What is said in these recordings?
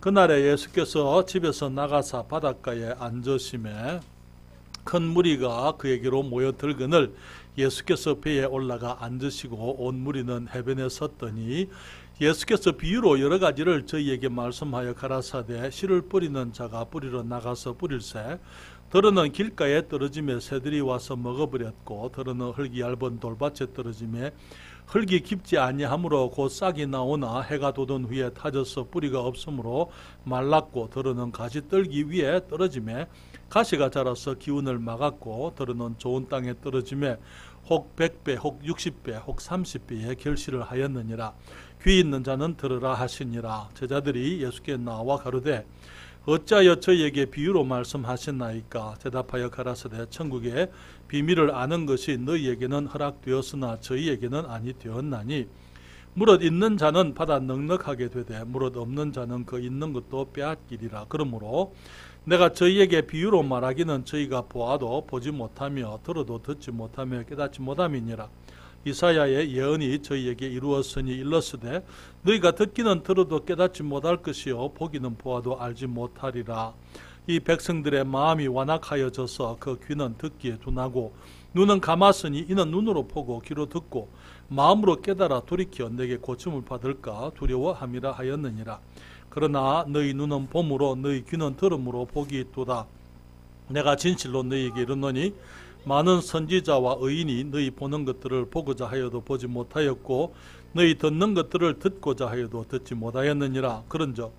그날에 예수께서 집에서 나가사 바닷가에 앉으심에 큰 무리가 그에게로 모여들거늘 예수께서 배에 올라가 앉으시고 온 무리는 해변에 섰더니 예수께서 비유로 여러 가지를 저희에게 말씀하여 가라사대 씨를 뿌리는 자가 뿌리러 나가서 뿌릴새 더러는 길가에 떨어짐에 새들이 와서 먹어버렸고 더러는 흙이 얇은 돌밭에 떨어짐에 흙이 깊지 아니하므로 곧 싹이 나오나 해가 돋은 후에 타져서 뿌리가 없으므로 말랐고 더러는 가시떨기 위에 떨어짐에 가시가 자라서 기운을 막았고 더러는 좋은 땅에 떨어짐에 혹 100배 혹 60배 혹 30배의 결실을 하였느니라. 귀 있는 자는 들으라 하시니라. 제자들이 예수께 나와 가로되 어찌하여 저희에게 비유로 말씀하셨나이까? 대답하여 가라사대 천국의 비밀을 아는 것이 너희에게는 허락되었으나 저희에게는 아니 되었나니 무릇 있는 자는 받아 넉넉하게 되되 무릇 없는 자는 그 있는 것도 빼앗기리라. 그러므로 내가 저희에게 비유로 말하기는 저희가 보아도 보지 못하며 들어도 듣지 못하며 깨닫지 못함이니라. 이사야의 예언이 저희에게 이루었으니 일렀으되 너희가 듣기는 들어도 깨닫지 못할 것이요 보기는 보아도 알지 못하리라. 이 백성들의 마음이 완악하여져서 그 귀는 듣기에 둔하고 눈은 감았으니 이는 눈으로 보고 귀로 듣고 마음으로 깨달아 돌이켜 내게 고침을 받을까 두려워함이라 하였느니라. 그러나 너희 눈은 봄으로 너희 귀는 들음으로 복이 있도다. 내가 진실로 너희에게 이르노니 많은 선지자와 의인이 너희 보는 것들을 보고자 하여도 보지 못하였고 너희 듣는 것들을 듣고자 하여도 듣지 못하였느니라. 그런즉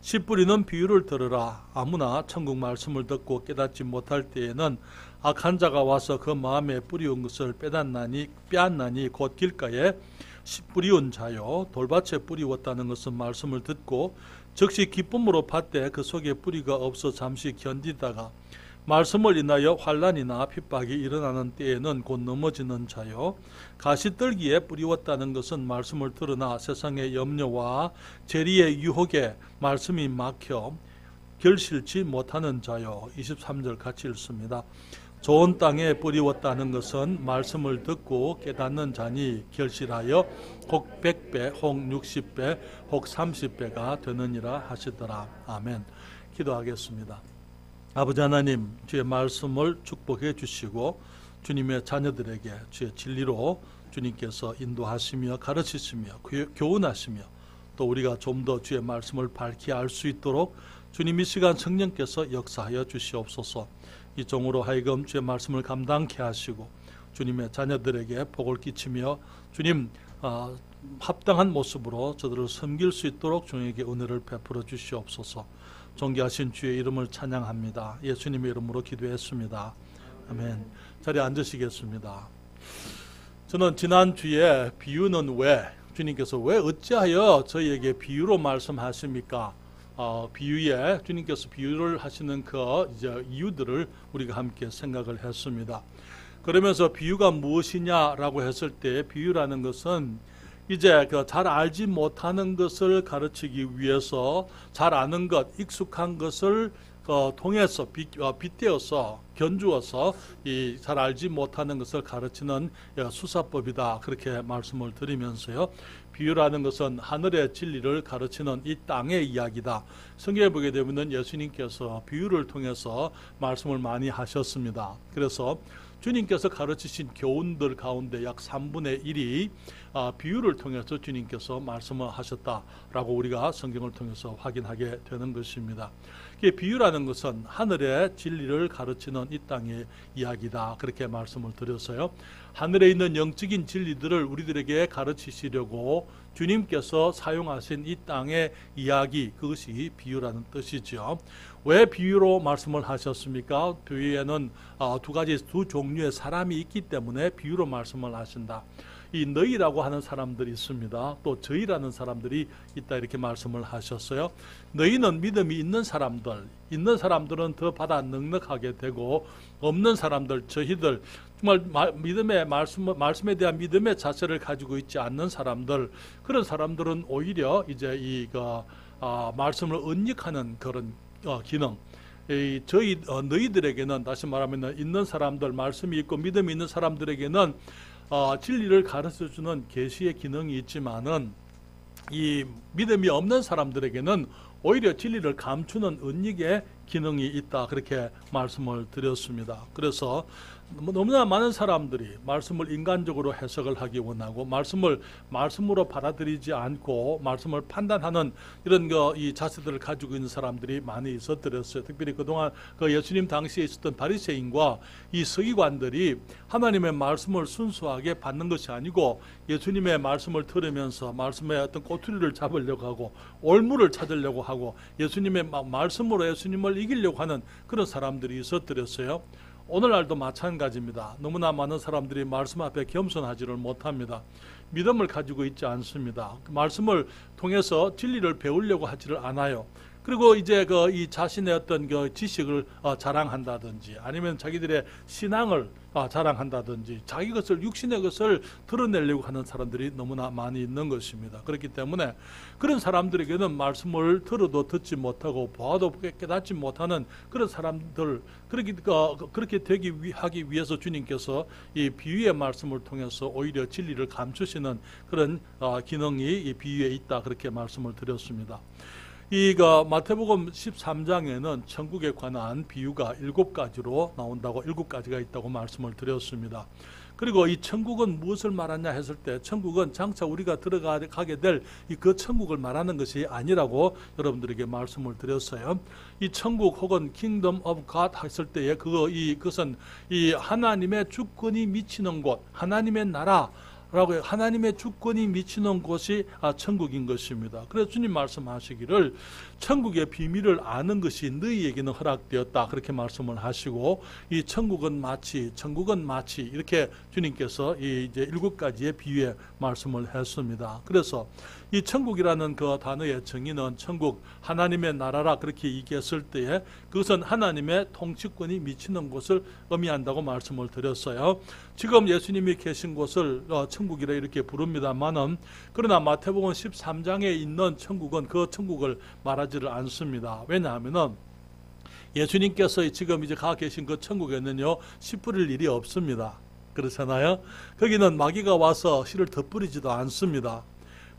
씨 뿌리는 비유를 들으라. 아무나 천국 말씀을 듣고 깨닫지 못할 때에는 악한 자가 와서 그 마음에 뿌리운 것을 빼앗나니 곧 길가에 씨 뿌리운 자요 돌밭에 뿌리웠다는 것은 말씀을 듣고 즉시 기쁨으로 받되 그 속에 뿌리가 없어 잠시 견디다가 말씀을 인하여 환난이나 핍박이 일어나는 때에는 곧 넘어지는 자요 가시떨기에 뿌리웠다는 것은 말씀을 들으나 세상의 염려와 재리의 유혹에 말씀이 막혀 결실치 못하는 자요. 23절 같이 읽습니다. 좋은 땅에 뿌리웠다는 것은 말씀을 듣고 깨닫는 자니 결실하여 혹 100배 혹 60배 혹 30배가 되느니라 하시더라. 아멘. 기도하겠습니다. 아버지 하나님, 주의 말씀을 축복해 주시고 주님의 자녀들에게 주의 진리로 주님께서 인도하시며 가르치시며 교훈하시며 또 우리가 좀 더 주의 말씀을 밝히 알 수 있도록 주님 이 시간 성령께서 역사하여 주시옵소서. 이 종으로 하여금 주의 말씀을 감당케 하시고 주님의 자녀들에게 복을 끼치며 주님 합당한 모습으로 저들을 섬길 수 있도록 주님에게 은혜를 베풀어 주시옵소서. 존귀하신 주의 이름을 찬양합니다. 예수님의 이름으로 기도했습니다. 아멘. 자리에 앉으시겠습니다. 저는 지난주에 비유는 왜, 주님께서 왜 어찌하여 저희에게 비유로 말씀하십니까? 비유에 주님께서 비유를 하시는 그 이유들을 우리가 함께 생각을 했습니다. 그러면서 비유가 무엇이냐라고 했을 때 비유라는 것은 이제 잘 알지 못하는 것을 가르치기 위해서 잘 아는 것, 익숙한 것을 통해서 빗대어서 견주어서 이 잘 알지 못하는 것을 가르치는 수사법이다. 그렇게 말씀을 드리면서요. 비유라는 것은 하늘의 진리를 가르치는 이 땅의 이야기다. 성경에 보게 되면 예수님께서 비유를 통해서 말씀을 많이 하셨습니다. 그래서 주님께서 가르치신 교훈들 가운데 약 3분의 1이 비유를 통해서 주님께서 말씀을 하셨다라고 우리가 성경을 통해서 확인하게 되는 것입니다. 비유라는 것은 하늘의 진리를 가르치는 이 땅의 이야기다. 그렇게 말씀을 드렸어요. 하늘에 있는 영적인 진리들을 우리들에게 가르치시려고 주님께서 사용하신 이 땅의 이야기, 그것이 비유라는 뜻이죠. 왜 비유로 말씀을 하셨습니까? 비유에는 두 종류의 사람이 있기 때문에 비유로 말씀을 하신다. 이 너희라고 하는 사람들이 있습니다. 또 저희라는 사람들이 있다. 이렇게 말씀을 하셨어요. 너희는 믿음이 있는 사람들은 더 받아 넉넉하게 되고, 없는 사람들, 저희들, 정말 믿음의 말씀에 대한 믿음의 자세를 가지고 있지 않는 사람들, 그런 사람들은 오히려 이제 말씀을 은닉하는 그런 기능. 너희들에게는, 다시 말하면 있는 사람들, 말씀이 있고 믿음이 있는 사람들에게는 진리를 가르쳐주는 계시의 기능이 있지만은 이 믿음이 없는 사람들에게는 오히려 진리를 감추는 은닉의 기능이 있다, 그렇게 말씀을 드렸습니다. 그래서 너무나 많은 사람들이 말씀을 인간적으로 해석을 하기 원하고 말씀을 말씀으로 받아들이지 않고 말씀을 판단하는 이런 이 자세들을 가지고 있는 사람들이 많이 있었더랬어요. 특별히 그동안 그 예수님 당시에 있었던 바리새인과 이 서기관들이 하나님의 말씀을 순수하게 받는 것이 아니고 예수님의 말씀을 들으면서 말씀의 어떤 꼬투리를 잡으려고 하고 올무를 찾으려고 하고 예수님의 말씀으로 예수님을 이기려고 하는 그런 사람들이 있었더랬어요. 오늘날도 마찬가지입니다. 너무나 많은 사람들이 말씀 앞에 겸손하지를 못합니다. 믿음을 가지고 있지 않습니다. 말씀을 통해서 진리를 배우려고 하지를 않아요. 그리고 이제 이 자신의 어떤 지식을 자랑한다든지 아니면 자기들의 신앙을 자랑한다든지 자기 것을 육신의 것을 드러내려고 하는 사람들이 너무나 많이 있는 것입니다. 그렇기 때문에 그런 사람들에게는 말씀을 들어도 듣지 못하고 보아도 깨닫지 못하는 그런 사람들, 그렇게 하기 위해서 주님께서 이 비유의 말씀을 통해서 오히려 진리를 감추시는 그런 기능이 이 비유에 있다, 그렇게 말씀을 드렸습니다. 마태복음 13장에는 천국에 관한 비유가 7가지로 나온다고, 7가지가 있다고 말씀을 드렸습니다. 그리고 이 천국은 무엇을 말하냐 했을 때 천국은 장차 우리가 들어가게 될 그 천국을 말하는 것이 아니라고 여러분들에게 말씀을 드렸어요. 이 천국 혹은 Kingdom of God 했을 때에 그것은 이 하나님의 주권이 미치는 곳, 하나님의 나라 라고 하나님의 주권이 미치는 곳이 천국인 것입니다. 그래서 주님 말씀하시기를 천국의 비밀을 아는 것이 너희에게는 허락되었다, 그렇게 말씀을 하시고 이 천국은 마치 이렇게 주님께서 이제 7가지의 비유의 말씀을 했습니다. 그래서 이 천국이라는 그 단어의 정의는 천국, 하나님의 나라라 그렇게 얘기했을 때에 그것은 하나님의 통치권이 미치는 곳을 의미한다고 말씀을 드렸어요. 지금 예수님이 계신 곳을 천국이라 이렇게 부릅니다만은 그러나 마태복음 13장에 있는 천국은 그 천국을 말하지를 않습니다. 왜냐하면은 예수님께서 지금 이제 가 계신 그 천국에는요 씨 뿌릴 일이 없습니다. 그렇잖아요. 거기는 마귀가 와서 씨를 덧뿌리지도 않습니다.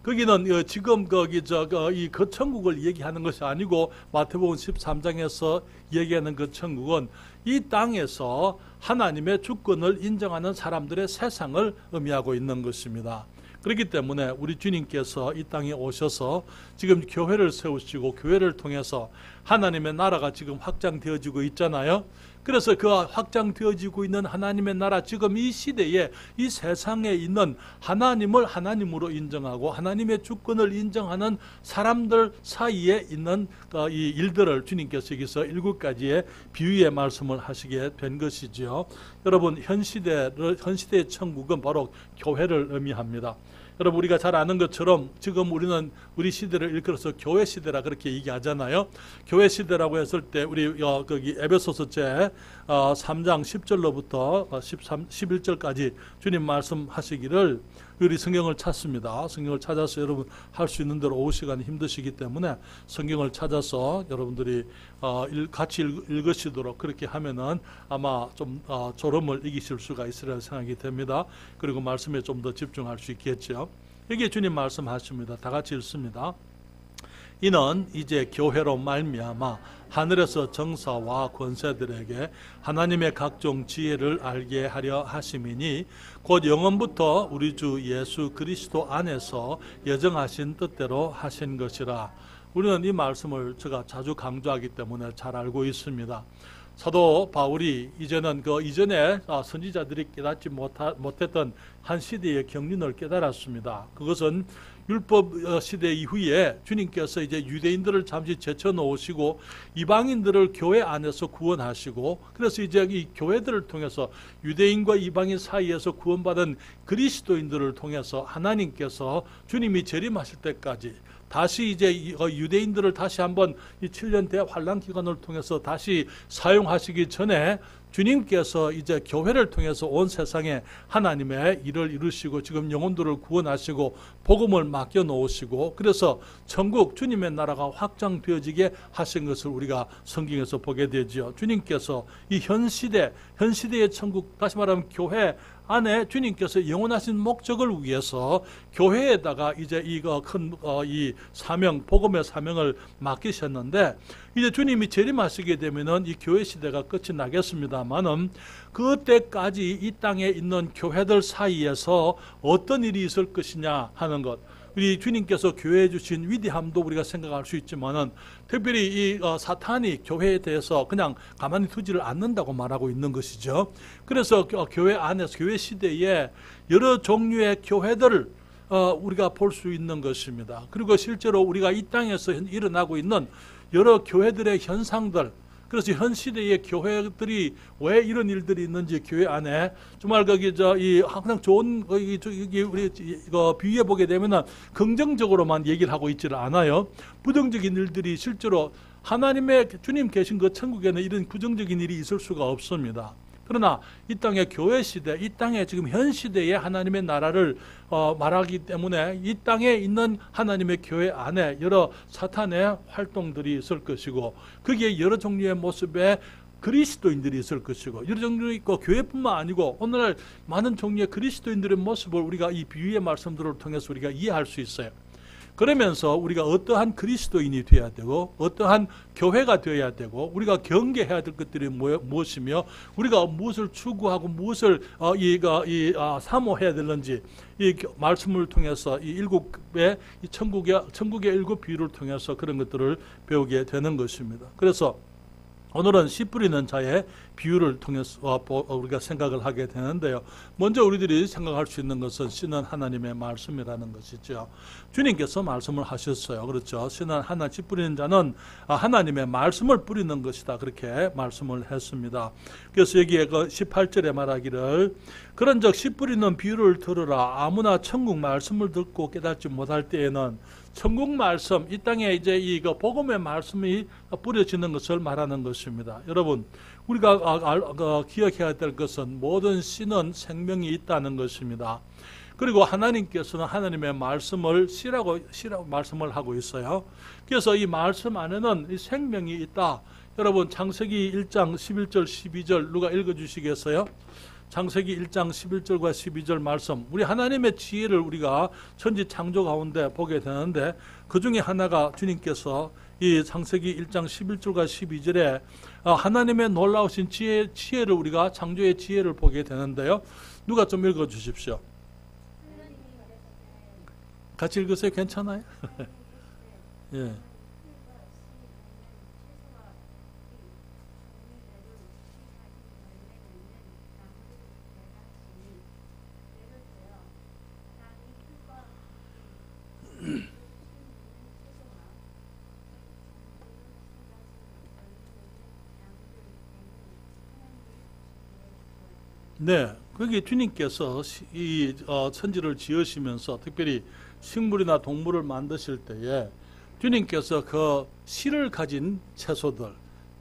거기는 지금 그 천국을 얘기하는 것이 아니고 마태복음 13장에서 얘기하는 그 천국은 이 땅에서 하나님의 주권을 인정하는 사람들의 세상을 의미하고 있는 것입니다. 그렇기 때문에 우리 주님께서 이 땅에 오셔서 지금 교회를 세우시고 교회를 통해서 하나님의 나라가 지금 확장되어지고 있잖아요. 그래서 그 확장되어지고 있는 하나님의 나라, 지금 이 시대에 이 세상에 있는 하나님을 하나님으로 인정하고 하나님의 주권을 인정하는 사람들 사이에 있는 이 일들을 주님께서 여기서 7가지의 비유의 말씀을 하시게 된 것이죠. 여러분, 현 시대의 천국은 바로 교회를 의미합니다. 여러분, 우리가 잘 아는 것처럼 지금 우리는 우리 시대를 일컬어서 교회 시대라 그렇게 얘기하잖아요. 교회 시대라고 했을 때 우리 거기 에베소서째 3장 10절로부터 11절까지 주님 말씀하시기를, 우리 성경을 찾습니다. 성경을 찾아서 여러분 할 수 있는 대로 오후 시간이 힘드시기 때문에 성경을 찾아서 여러분들이 같이 읽으시도록 그렇게 하면은 아마 좀 졸음을 이기실 수가 있으리라 생각이 됩니다. 그리고 말씀에 좀 더 집중할 수 있겠죠. 여기에 주님 말씀하십니다. 다 같이 읽습니다. 이는 이제 교회로 말미암아 하늘에서 정사와 권세들에게 하나님의 각종 지혜를 알게 하려 하심이니 곧 영원부터 우리 주 예수 그리스도 안에서 예정하신 뜻대로 하신 것이라. 우리는 이 말씀을 제가 자주 강조하기 때문에 잘 알고 있습니다. 사도 바울이 이제는 이전에 선지자들이 깨닫지 못했던 한 시대의 경륜을 깨달았습니다. 그것은 율법 시대 이후에 주님께서 이제 유대인들을 잠시 제쳐놓으시고 이방인들을 교회 안에서 구원하시고, 그래서 이제 이 교회들을 통해서 유대인과 이방인 사이에서 구원받은 그리스도인들을 통해서 하나님께서 주님이 재림하실 때까지 다시 이제 유대인들을 다시 한번 이 7년 대환란 기간을 통해서 다시 사용하시기 전에 주님께서 이제 교회를 통해서 온 세상에 하나님의 일을 이루시고 지금 영혼들을 구원하시고 복음을 맡겨 놓으시고, 그래서 천국 주님의 나라가 확장되어지게 하신 것을 우리가 성경에서 보게 되죠. 주님께서 이 현 시대의 천국, 다시 말하면 교회 안에 주님께서 영원하신 목적을 위해서 교회에다가 이제 이거 이 사명, 복음의 사명을 맡기셨는데, 이제 주님이 재림하시게 되면은 이 교회 시대가 끝이 나겠습니다만은, 그때까지 이 땅에 있는 교회들 사이에서 어떤 일이 있을 것이냐 하는 것, 우리 주님께서 교회에 주신 위대함도 우리가 생각할 수 있지만은, 특별히 이 사탄이 교회에 대해서 그냥 가만히 두지를 않는다고 말하고 있는 것이죠. 그래서 교회 안에서, 교회 시대에 여러 종류의 교회들을 우리가 볼 수 있는 것입니다. 그리고 실제로 우리가 이 땅에서 일어나고 있는 여러 교회들의 현상들, 그래서 현 시대의 교회들이 왜 이런 일들이 있는지, 교회 안에 정말 항상 좋은 우리 이거 비유해 보게 되면은 긍정적으로만 얘기를 하고 있지를 않아요. 부정적인 일들이 실제로 하나님의 주님 계신 그 천국에는 이런 부정적인 일이 있을 수가 없습니다. 그러나 이 땅의 교회 시대, 이 땅의 지금 현 시대의 하나님의 나라를 말하기 때문에 이 땅에 있는 하나님의 교회 안에 여러 사탄의 활동들이 있을 것이고, 거기에 여러 종류의 모습의 그리스도인들이 있을 것이고, 여러 종류 있고, 교회뿐만 아니고 오늘날 많은 종류의 그리스도인들의 모습을 우리가 이 비유의 말씀들을 통해서 우리가 이해할 수 있어요. 그러면서 우리가 어떠한 그리스도인이 되어야 되고, 어떠한 교회가 되어야 되고, 우리가 경계해야 될 것들이 무엇이며, 우리가 무엇을 추구하고 무엇을 사모해야 되는지, 이 말씀을 통해서 이 천국의 일곱 비유를 통해서 그런 것들을 배우게 되는 것입니다. 그래서 오늘은 씨 뿌리는 자의 비유를 통해서 우리가 생각을 하게 되는데요. 먼저 우리들이 생각할 수 있는 것은 씨는 하나님의 말씀이라는 것이죠. 주님께서 말씀을 하셨어요. 그렇죠. 씨는 씨 뿌리는 자는 하나님의 말씀을 뿌리는 것이다. 그렇게 말씀을 했습니다. 그래서 여기에 18절에 말하기를, 그런즉 씨 뿌리는 비유를 들으라. 아무나 천국 말씀을 듣고 깨닫지 못할 때에는, 천국 말씀, 이 땅에 이제 이거 복음의 말씀이 뿌려지는 것을 말하는 것입니다. 여러분, 우리가 기억해야 될 것은 모든 씨는 생명이 있다는 것입니다. 그리고 하나님께서는 하나님의 말씀을 씨라고 말씀을 하고 있어요. 그래서 이 말씀 안에는 이 생명이 있다. 여러분, 창세기 1장 11절 12절 누가 읽어주시겠어요? 창세기 1장 11절과 12절 말씀, 우리 하나님의 지혜를 우리가 천지 창조 가운데 보게 되는데, 그 중에 하나가 주님께서 이 창세기 1장 11절과 12절에 하나님의 놀라우신 지혜를 우리가 창조의 지혜를 보게 되는데요. 누가 좀 읽어 주십시오. 같이 읽으세요. 괜찮아요? 예. 네, 거기 주님께서 이 천지를 지으시면서 특별히 식물이나 동물을 만드실 때에 주님께서 그 씨를 가진 채소들,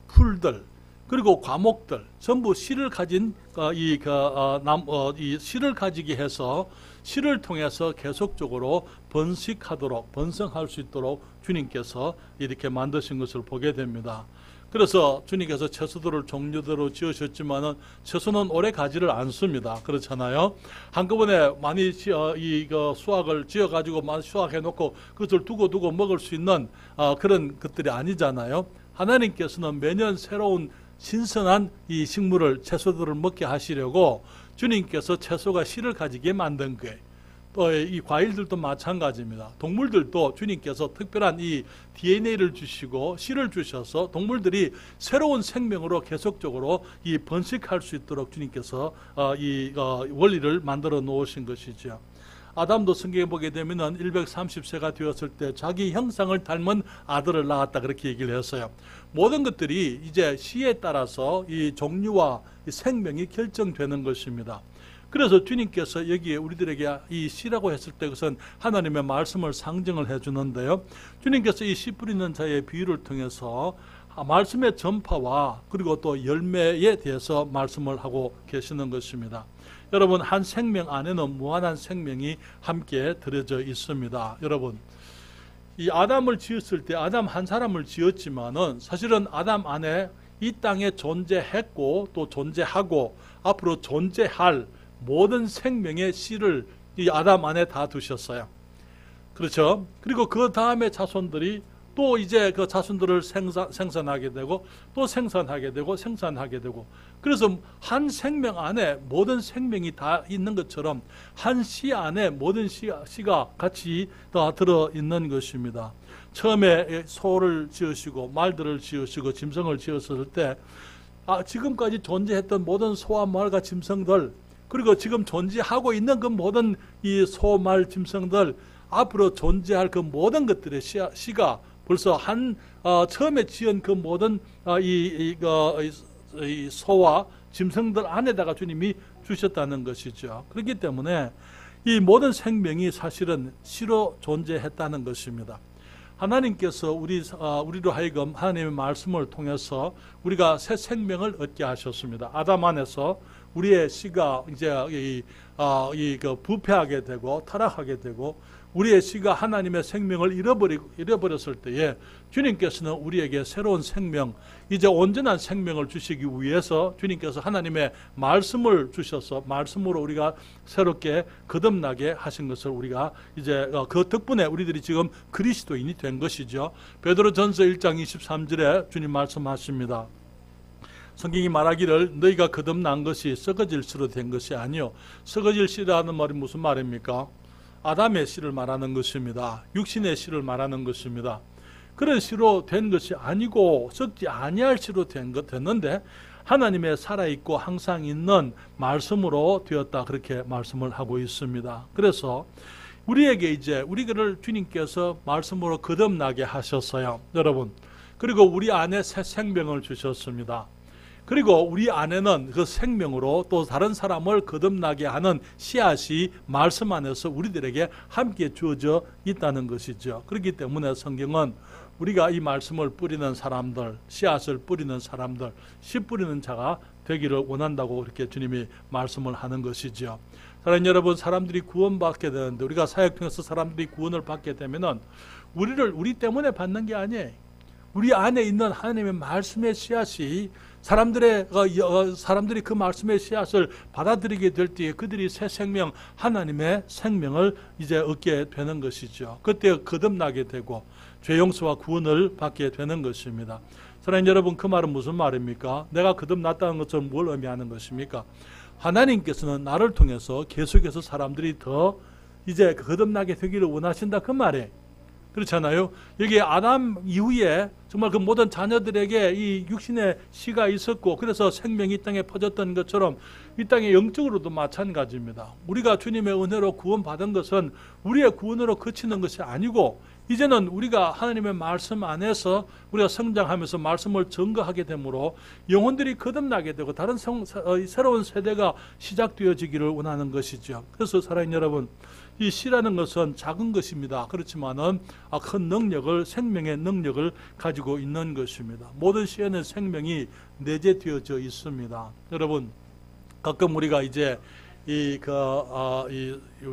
풀들, 그리고 과목들 전부 씨를 가진 이 씨를 가지게 해서 씨를 통해서 계속적으로 번성할 수 있도록 주님께서 이렇게 만드신 것을 보게 됩니다. 그래서 주님께서 채소들을 종류대로 지으셨지만은 채소는 오래 가지를 않습니다. 그렇잖아요. 한꺼번에 많이 수확을 지어가지고 많이 수확해놓고 그것을 두고 먹을 수 있는 그런 것들이 아니잖아요. 하나님께서는 매년 새로운 신선한 이 식물을, 채소들을 먹게 하시려고 주님께서 채소가 씨를 가지게 만든 거예요. 또 이 과일들도 마찬가지입니다. 동물들도 주님께서 특별한 이 DNA를 주시고 씨를 주셔서 동물들이 새로운 생명으로 계속적으로 이 번식할 수 있도록 주님께서 이 원리를 만들어 놓으신 것이죠. 아담도 성경에 보게 되면은 130세가 되었을 때 자기 형상을 닮은 아들을 낳았다, 그렇게 얘기를 했어요. 모든 것들이 이제 씨에 따라서 이 종류와 이 생명이 결정되는 것입니다. 그래서 주님께서 여기에 우리들에게 이 씨라고 했을 때 그것은 하나님의 말씀을 상징을 해주는데요. 주님께서 이 씨 뿌리는 자의 비유를 통해서 말씀의 전파와 그리고 또 열매에 대해서 말씀을 하고 계시는 것입니다. 여러분, 한 생명 안에는 무한한 생명이 함께 들어져 있습니다. 여러분, 이 아담을 지었을 때 아담 한 사람을 지었지만은 사실은 아담 안에 이 땅에 존재했고 또 존재하고 앞으로 존재할 모든 생명의 씨를 이 아담 안에 다 두셨어요. 그렇죠? 그리고 그 다음에 자손들이 또 이제 그 자손들을 생산하게 되고 또 생산하게 되고 생산하게 되고, 그래서 한 생명 안에 모든 생명이 다 있는 것처럼 한 씨 안에 모든 씨가 같이 다 들어있는 것입니다. 처음에 소를 지으시고 말들을 지으시고 짐승을 지었을 때 지금까지 존재했던 모든 소와 말과 짐승들, 그리고 지금 존재하고 있는 그 모든 이 소, 말, 짐승들, 앞으로 존재할 그 모든 것들의 씨가 벌써 처음에 지은 그 모든 이 소와 짐승들 안에다가 주님이 주셨다는 것이죠. 그렇기 때문에 이 모든 생명이 사실은 씨로 존재했다는 것입니다. 하나님께서 우리로 하여금 하나님의 말씀을 통해서 우리가 새 생명을 얻게 하셨습니다. 아담 안에서 우리의 씨가 이제 부패하게 되고 타락하게 되고, 우리의 씨가 하나님의 생명을 잃어버렸을 때에 주님께서는 우리에게 새로운 생명, 이제 온전한 생명을 주시기 위해서 주님께서 하나님의 말씀을 주셔서 말씀으로 우리가 새롭게 거듭나게 하신 것을 우리가 이제 그 덕분에 우리들이 지금 그리스도인이 된 것이죠. 베드로전서 1장 23절에 주님 말씀하십니다. 성경이 말하기를 너희가 거듭난 것이 썩어질 씨로 된 것이 아니요. 썩어질 씨라는 말이 무슨 말입니까? 아담의 씨를 말하는 것입니다. 육신의 씨를 말하는 것입니다. 그런 씨로 된 것이 아니고 썩지 아니할 씨로 됐는데 하나님의 살아있고 항상 있는 말씀으로 되었다, 그렇게 말씀을 하고 있습니다. 그래서 우리에게 이제 우리를 주님께서 말씀으로 거듭나게 하셨어요, 여러분. 그리고 우리 안에 새 생명을 주셨습니다. 그리고 우리 안에는 그 생명으로 또 다른 사람을 거듭나게 하는 씨앗이 말씀 안에서 우리들에게 함께 주어져 있다는 것이죠. 그렇기 때문에 성경은 우리가 이 말씀을 뿌리는 사람들, 씨앗을 뿌리는 사람들, 씨 뿌리는 자가 되기를 원한다고 그렇게 주님이 말씀을 하는 것이죠. 사랑하는 여러분, 사람들이 구원받게 되는데, 우리가 사역 통해서 사람들이 구원을 받게 되면은 우리 때문에 받는 게 아니에요. 우리 안에 있는 하나님의 말씀의 씨앗이 사람들이 그 말씀의 씨앗을 받아들이게 될 때에 그들이 새 생명, 하나님의 생명을 이제 얻게 되는 것이죠. 그때 거듭나게 되고 죄 용서와 구원을 받게 되는 것입니다. 사랑하는 여러분, 그 말은 무슨 말입니까? 내가 거듭났다는 것은 뭘 의미하는 것입니까? 하나님께서는 나를 통해서 계속해서 사람들이 더 이제 거듭나게 되기를 원하신다, 그 말이에요. 그렇잖아요. 여기 아담 이후에 정말 그 모든 자녀들에게 이 육신의 씨가 있었고, 그래서 생명이 이 땅에 퍼졌던 것처럼 이 땅의 영적으로도 마찬가지입니다. 우리가 주님의 은혜로 구원받은 것은 우리의 구원으로 그치는 것이 아니고, 이제는 우리가 하나님의 말씀 안에서 우리가 성장하면서 말씀을 증거하게 되므로 영혼들이 거듭나게 되고 다른 새로운 세대가 시작되어지기를 원하는 것이죠. 그래서 사랑하는 여러분, 이 씨라는 것은 작은 것입니다. 그렇지만은 큰 능력을, 생명의 능력을 가지고 있는 것입니다. 모든 씨에는 생명이 내재되어져 있습니다. 여러분, 가끔 우리가 이제 우리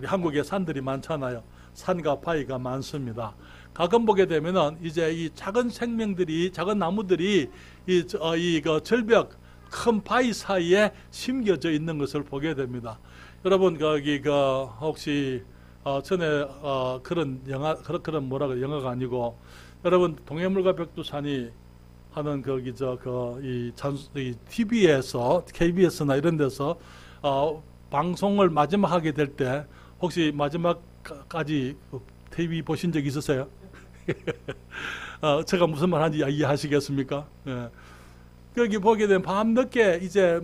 한국에 산들이 많잖아요. 산과 바위가 많습니다. 가끔 보게 되면은 이제 이 작은 생명들이, 작은 나무들이 그 절벽 큰 바위 사이에 심겨져 있는 것을 보게 됩니다. 여러분, 혹시 전에 그런 영화가 아니고, 여러분 동해물과 백두산이 하는 이 TV에서 KBS나 이런 데서 방송을 마지막 하게 될 때 혹시 마지막까지 TV 보신 적 있으세요? 제가 무슨 말 하는지 이해하시겠습니까? 예. 거기 보게 되면 밤늦게 이제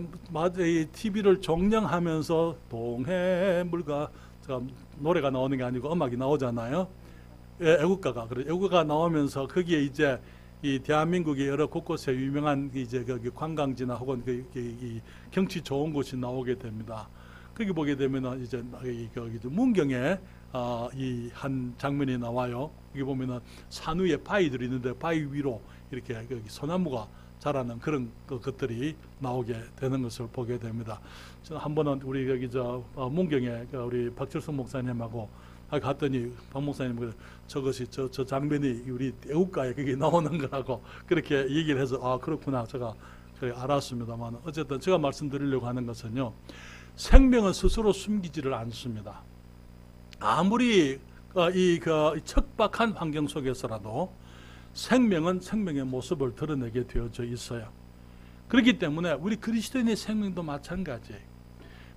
TV를 종영하면서 동해물과 노래가 나오는 게 아니고 음악이 나오잖아요. 애국가가 나오면서 거기에 이제 이 대한민국의 여러 곳곳에 유명한 이제 거기 관광지나 혹은 이 경치 좋은 곳이 나오게 됩니다. 거기 보게 되면은 이제 문경에 이 한 장면이 나와요. 여기 보면은 산 위에 바위들이 있는데 바위 위로 이렇게 여기 소나무가 자라는 그런 것들이 나오게 되는 것을 보게 됩니다. 저는 한 번은 우리 여기 문경에 우리 박철성 목사님하고 갔더니 박 목사님 저것이 저 장면이 우리 애국가에 그게 나오는 거라고 그렇게 얘기를 해서 그렇구나 제가 알았습니다만, 어쨌든 제가 말씀드리려고 하는 것은요, 생명은 스스로 숨기지를 않습니다. 아무리 이 척박한 환경 속에서라도 생명은 생명의 모습을 드러내게 되어져 있어요. 그렇기 때문에 우리 그리스도인의 생명도 마찬가지예요.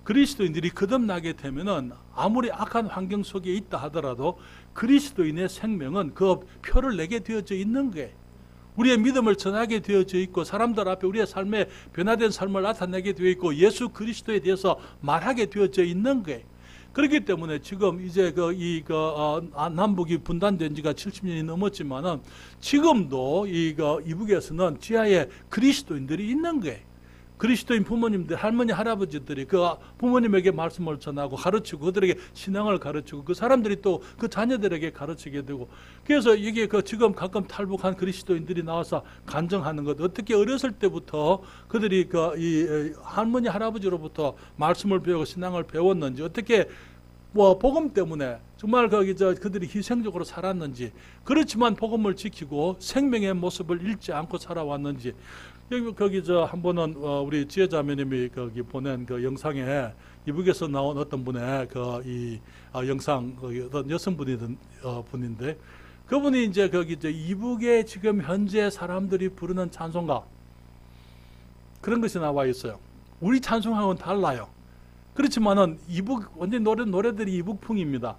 그리스도인들이 거듭나게 되면은 아무리 악한 환경 속에 있다 하더라도 그리스도인의 생명은 그 표를 내게 되어져 있는 거예요. 우리의 믿음을 전하게 되어져 있고 사람들 앞에 우리의 삶에 변화된 삶을 나타내게 되어 있고 예수 그리스도에 대해서 말하게 되어져 있는 거예요. 그렇기 때문에 지금 이제 남북이 분단된 지가 70년이 넘었지만은 지금도 이북에서는 지하에 그리스도인들이 있는 거예요. 그리스도인 부모님들, 할머니, 할아버지들이 그 부모님에게 말씀을 전하고 가르치고 그들에게 신앙을 가르치고 그 사람들이 또 그 자녀들에게 가르치게 되고 그래서 이게 지금 가끔 탈북한 그리스도인들이 나와서 간증하는 것 어떻게 어렸을 때부터 그들이 이 할머니, 할아버지로부터 말씀을 배우고 신앙을 배웠는지 어떻게 복음 때문에 정말 그들이 희생적으로 살았는지 그렇지만 복음을 지키고 생명의 모습을 잃지 않고 살아왔는지 거기 한 번은 우리 지혜자매님이 거기 보낸 그 영상에 이북에서 나온 어떤 분의 이 영상 어떤 여성분이던 분인데 그분이 이제 이북에 지금 현재 사람들이 부르는 찬송가 그런 것이 나와 있어요. 우리 찬송하고는 달라요. 그렇지만은 이북 완전 노래들이 이북풍입니다.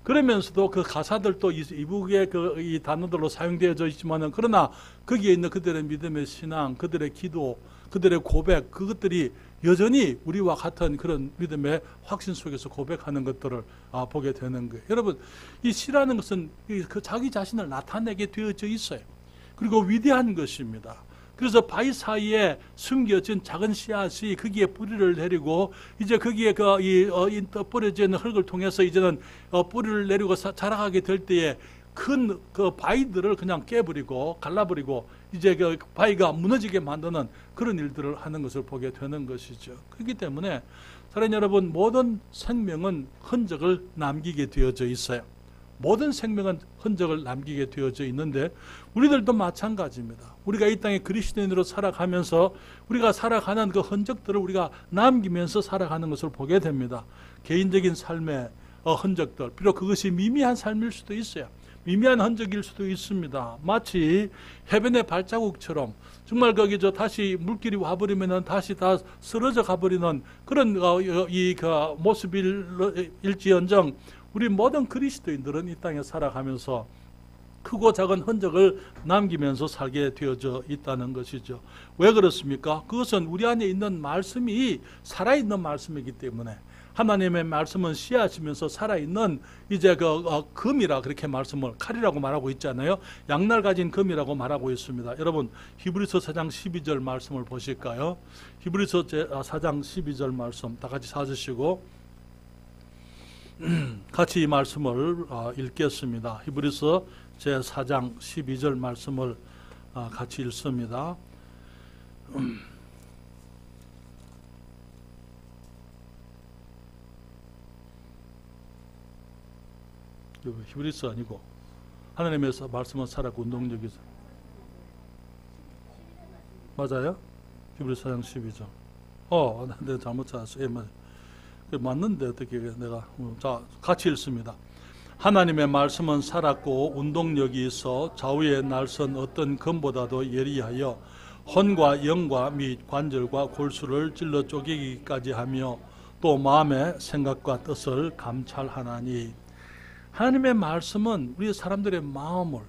그러면서도 그 가사들도 이북의 이 단어들로 사용되어져 있지만은 그러나 거기에 있는 그들의 믿음의 신앙, 그들의 기도, 그들의 고백 그것들이 여전히 우리와 같은 그런 믿음의 확신 속에서 고백하는 것들을 보게 되는 거예요. 여러분 이 시라는 것은 그 자기 자신을 나타내게 되어져 있어요. 그리고 위대한 것입니다. 그래서 바위 사이에 숨겨진 작은 씨앗이 거기에 뿌리를 내리고 이제 거기에 뿌려져 있는 흙을 통해서 이제는 뿌리를 내리고 자라가게 될 때에 큰 바위들을 그냥 깨버리고 갈라버리고 이제 그 바위가 무너지게 만드는 그런 일들을 하는 것을 보게 되는 것이죠. 그렇기 때문에 사랑하는 여러분 모든 생명은 흔적을 남기게 되어져 있어요. 모든 생명은 흔적을 남기게 되어져 있는데 우리들도 마찬가지입니다. 우리가 이 땅에 그리스도인으로 살아가면서 우리가 살아가는 그 흔적들을 우리가 남기면서 살아가는 것을 보게 됩니다. 개인적인 삶의 흔적들, 비록 그것이 미미한 삶일 수도 있어요. 미미한 흔적일 수도 있습니다. 마치 해변의 발자국처럼 정말 거기 다시 물길이 와버리면은 다시 다 쓰러져 가버리는 그런 모습일지언정 우리 모든 그리스도인들은 이 땅에 살아가면서 크고 작은 흔적을 남기면서 살게 되어져 있다는 것이죠. 왜 그렇습니까? 그것은 우리 안에 있는 말씀이 살아있는 말씀이기 때문에 하나님의 말씀은 씨앗이면서 살아있는 이제 금이라 그렇게 말씀을 칼이라고 말하고 있잖아요. 양날 가진 금이라고 말하고 있습니다. 여러분 히브리서 4장 12절 말씀을 보실까요? 히브리서 4장 12절 말씀 다 같이 찾으시고 같이 이 말씀을 읽겠습니다. 히브리서 제4장 12절 말씀을 같이 읽습니다. 히브리서 아니고 하나님의 말씀은 살았고 운동력이죠. 맞아요? 히브리서 4장 12절. 내가 잘못 찾았어요. 맞아요. 맞는데 어떻게 내가 자 같이 읽습니다. 하나님의 말씀은 살았고 운동력이 있어 좌우에 날선 어떤 금보다도 예리하여 혼과 영과 및 관절과 골수를 찔러 쪼개기까지 하며 또 마음의 생각과 뜻을 감찰하나니 하나님의 말씀은 우리 사람들의 마음을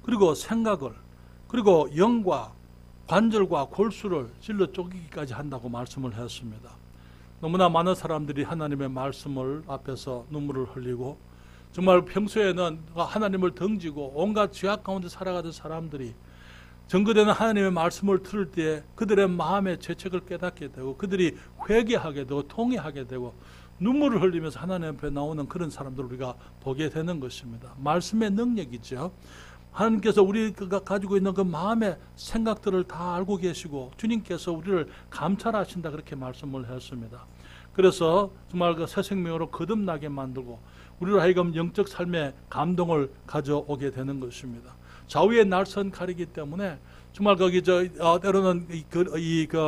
그리고 생각을 그리고 영과 관절과 골수를 찔러 쪼개기까지 한다고 말씀을 했습니다. 너무나 많은 사람들이 하나님의 말씀을 앞에서 눈물을 흘리고 정말 평소에는 하나님을 덩지고 온갖 죄악 가운데 살아가던 사람들이 증거되는 하나님의 말씀을 들을 때 그들의 마음의 죄책을 깨닫게 되고 그들이 회개하게 되고 통회하게 되고 눈물을 흘리면서 하나님 앞에 나오는 그런 사람들을 우리가 보게 되는 것입니다. 말씀의 능력이죠. 하나님께서 우리가 가지고 있는 그 마음의 생각들을 다 알고 계시고 주님께서 우리를 감찰하신다 그렇게 말씀을 했습니다. 그래서 정말 그 새 생명으로 거듭나게 만들고 우리로 하여금 영적 삶의 감동을 가져오게 되는 것입니다. 좌우의 날선 칼이기 때문에 정말 거기 때로는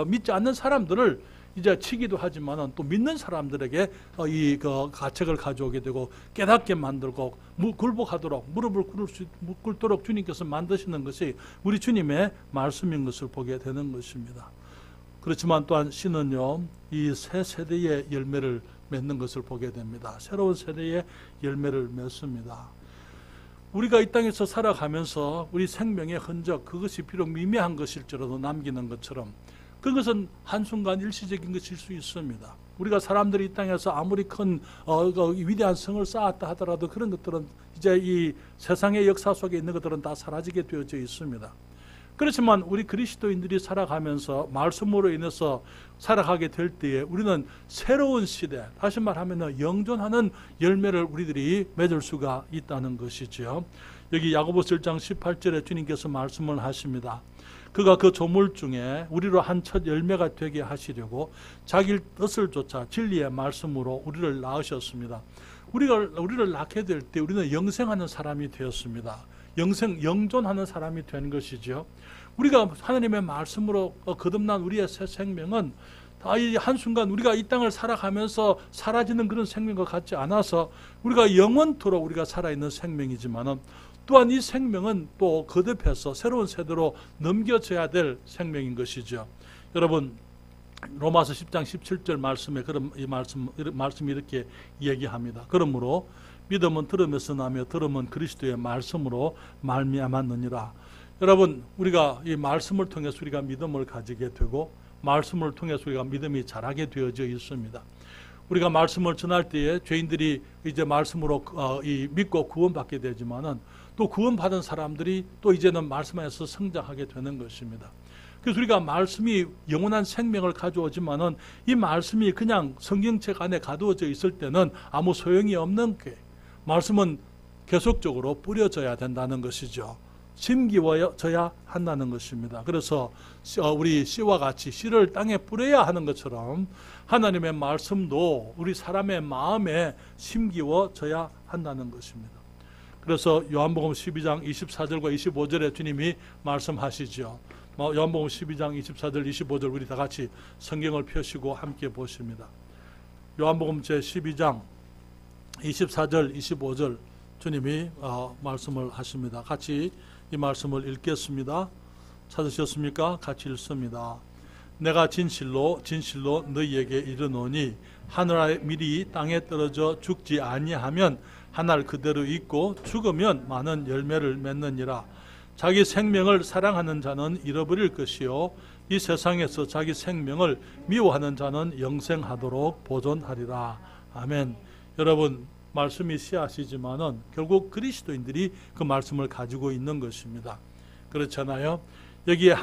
믿지 않는 사람들을 이제 치기도 하지만은 또 믿는 사람들에게 이 가책을 가져오게 되고 깨닫게 만들고 굴복하도록 무릎을 꿇도록 주님께서 만드시는 것이 우리 주님의 말씀인 것을 보게 되는 것입니다. 그렇지만 또한 씨는요, 이 새 세대의 열매를 맺는 것을 보게 됩니다. 새로운 세대의 열매를 맺습니다. 우리가 이 땅에서 살아가면서 우리 생명의 흔적, 그것이 비록 미미한 것일지라도 남기는 것처럼 그것은 한순간 일시적인 것일 수 있습니다. 우리가 사람들이 이 땅에서 아무리 큰 위대한 성을 쌓았다 하더라도 그런 것들은 이제 이 세상의 역사 속에 있는 것들은 다 사라지게 되어져 있습니다. 그렇지만 우리 그리스도인들이 살아가면서 말씀으로 인해서 살아가게 될 때에 우리는 새로운 시대, 다시 말하면 영존하는 열매를 우리들이 맺을 수가 있다는 것이죠. 여기 야고보서 1장 18절에 주님께서 말씀을 하십니다. 그가 그 조물 중에 우리로 한 첫 열매가 되게 하시려고 자기 뜻을 쫓아 진리의 말씀으로 우리를 낳으셨습니다. 우리를 낳게 될 때 우리는 영생하는 사람이 되었습니다. 영존하는 사람이 된 것이죠. 우리가 하나님의 말씀으로 거듭난 우리의 새 생명은 다 이 한순간 우리가 이 땅을 살아가면서 사라지는 그런 생명과 같지 않아서 우리가 영원토록 우리가 살아있는 생명이지만은 또한 이 생명은 또 거듭해서 새로운 세대로 넘겨져야 될 생명인 것이죠. 여러분, 로마서 10장 17절 말씀에 이 말씀이 이렇게 얘기합니다. 그러므로 믿음은 들음에서 나며 들음은 그리스도의 말씀으로 말미암았느니라. 여러분, 우리가 이 말씀을 통해서 우리가 믿음을 가지게 되고 말씀을 통해서 우리가 믿음이 자라게 되어져 있습니다. 우리가 말씀을 전할 때에 죄인들이 이제 말씀으로 믿고 구원받게 되지만은 또 구원받은 사람들이 또 이제는 말씀 안에서 성장하게 되는 것입니다. 그래서 우리가 말씀이 영원한 생명을 가져오지만은 이 말씀이 그냥 성경책 안에 가두어져 있을 때는 아무 소용이 없는 게 말씀은 계속적으로 뿌려져야 된다는 것이죠. 심기워져야 한다는 것입니다. 그래서 우리 씨와 같이 씨를 땅에 뿌려야 하는 것처럼 하나님의 말씀도 우리 사람의 마음에 심기워져야 한다는 것입니다. 그래서 요한복음 12장 24절과 25절에 주님이 말씀하시죠. 요한복음 12장 24절 25절 우리 다 같이 성경을 펴시고 함께 보십니다. 요한복음 제12장 24절 25절 주님이 말씀을 하십니다. 같이 이 말씀을 읽겠습니다. 찾으셨습니까? 같이 읽습니다. 내가 진실로 너희에게 이르노니 하늘 아래 밀이 땅에 떨어져 죽지 아니하면 하늘 그대로 있고 죽으면 많은 열매를 맺느니라. 자기 생명을 사랑하는 자는 잃어버릴 것이요 이 세상에서 자기 생명을 미워하는 자는 영생하도록 보존하리라. 아멘. 여러분, 말씀이 씨앗이지만은 결국 그리스도인들이 그 말씀을 가지고 있는 것입니다. 그렇잖아요. 여기에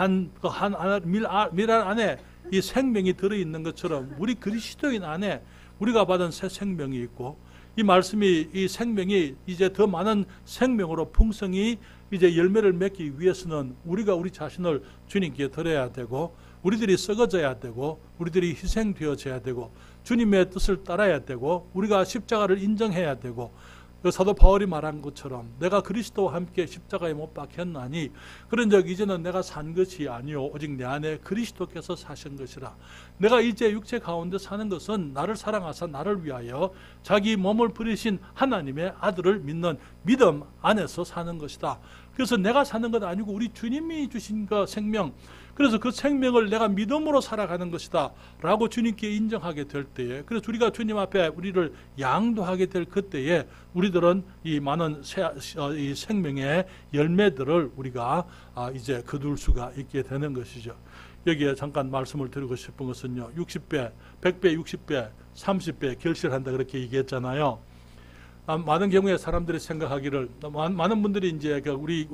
밀 안에 이 생명이 들어있는 것처럼 우리 그리스도인 안에 우리가 받은 새 생명이 있고 이 말씀이 이 생명이 이제 더 많은 생명으로 풍성히 이제 열매를 맺기 위해서는 우리가 우리 자신을 주님께 드려야 되고 우리들이 썩어져야 되고 우리들이 희생되어져야 되고 주님의 뜻을 따라야 되고 우리가 십자가를 인정해야 되고 사도 바울이 말한 것처럼 내가 그리스도와 함께 십자가에 못 박혔나니 그런즉 이제는 내가 산 것이 아니요 오직 내 안에 그리스도께서 사신 것이라. 내가 이제 육체 가운데 사는 것은 나를 사랑하사 나를 위하여 자기 몸을 버리신 하나님의 아들을 믿는 믿음 안에서 사는 것이다. 그래서 내가 사는 것 아니고 우리 주님이 주신 그 생명, 그래서 그 생명을 내가 믿음으로 살아가는 것이다 라고 주님께 인정하게 될 때에, 그래서 우리가 주님 앞에 우리를 양도하게 될 그때에 우리들은 이 많은 이 생명의 열매들을 우리가 이제 거둘 수가 있게 되는 것이죠. 여기에 잠깐 말씀을 드리고 싶은 것은요, 60배, 100배, 60배, 30배 결실한다 그렇게 얘기했잖아요. 많은 경우에 사람들이 생각하기를, 많은 분들이 이제 우리